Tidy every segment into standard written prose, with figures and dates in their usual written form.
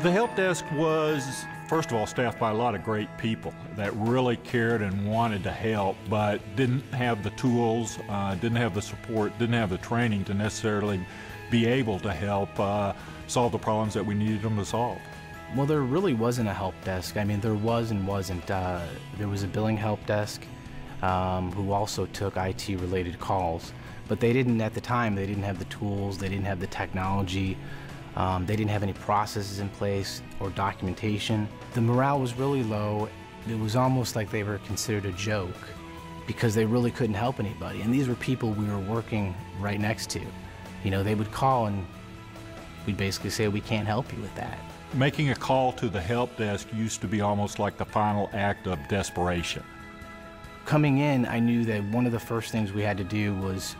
The help desk was, first of all, staffed by a lot of great people that really cared and wanted to help, but didn't have the tools, didn't have the support, didn't have the training to necessarily be able to help solve the problems that we needed them to solve. Well, there really wasn't a help desk. I mean, there was and wasn't. There was a billing help desk who also took IT-related calls, but they didn't, at the time, they didn't have the tools, they didn't have the technology. They didn't have any processes in place or documentation. The morale was really low. It was almost like they were considered a joke because they really couldn't help anybody. And these were people we were working right next to. You know, they would call and we'd basically say, we can't help you with that. Making a call to the help desk used to be almost like the final act of desperation. Coming in, I knew that one of the first things we had to do was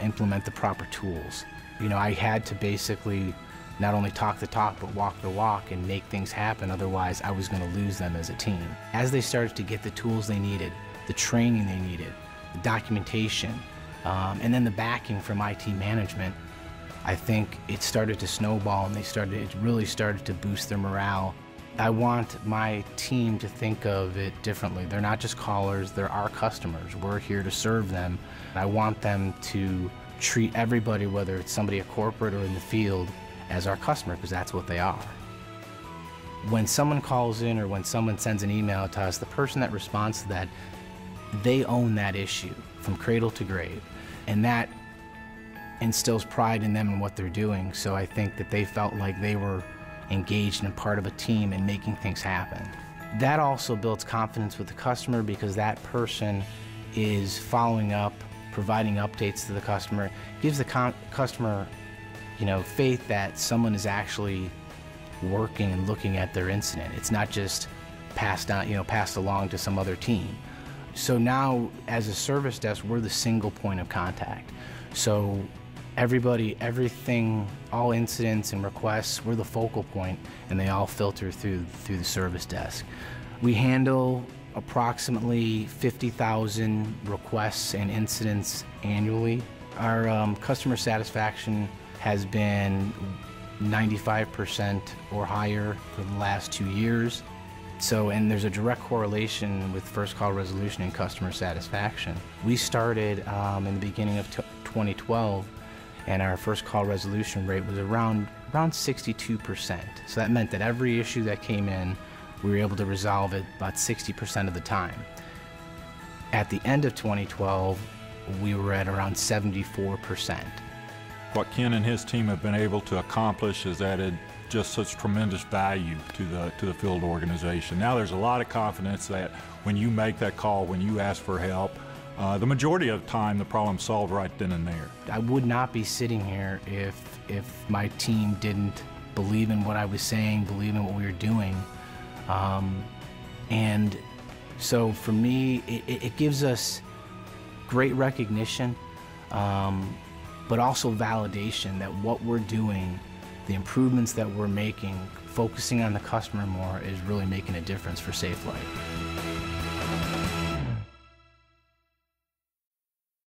implement the proper tools. You know, I had to basically not only talk the talk, but walk the walk and make things happen. Otherwise, I was going to lose them as a team. As they started to get the tools they needed, the training they needed, the documentation, and then the backing from IT management, I think it started to snowball and it really started to boost their morale. I want my team to think of it differently. They're not just callers, they're our customers. We're here to serve them. I want them to treat everybody, whether it's somebody at corporate or in the field, as our customer, because that's what they are. When someone calls in or when someone sends an email to us, the person that responds to that, they own that issue from cradle to grave. And that instills pride in them and what they're doing. So I think that they felt like they were engaged and part of a team and making things happen. That also builds confidence with the customer because that person is following up, providing updates to the customer, gives the customer, you know, faith that someone is actually working and looking at their incident. It's not just passed on, you know, passed along to some other team. So now, as a service desk, we're the single point of contact. So everybody, everything, all incidents and requests, we're the focal point, and they all filter through the service desk. We handle approximately 50,000 requests and incidents annually. Our customer satisfaction has been 95% or higher for the last 2 years. So, and there's a direct correlation with first call resolution and customer satisfaction. We started in the beginning of 2012, and our first call resolution rate was around 62%. So that meant that every issue that came in, we were able to resolve it about 60% of the time. At the end of 2012, we were at around 74%. What Ken and his team have been able to accomplish has added just such tremendous value to the field organization. Now there's a lot of confidence that when you make that call, when you ask for help, the majority of the time the problem's solved right then and there. I would not be sitting here if my team didn't believe in what I was saying, believe in what we were doing. And so for me, it gives us great recognition, but also validation that what we're doing, the improvements that we're making, focusing on the customer more, is really making a difference for Safelite.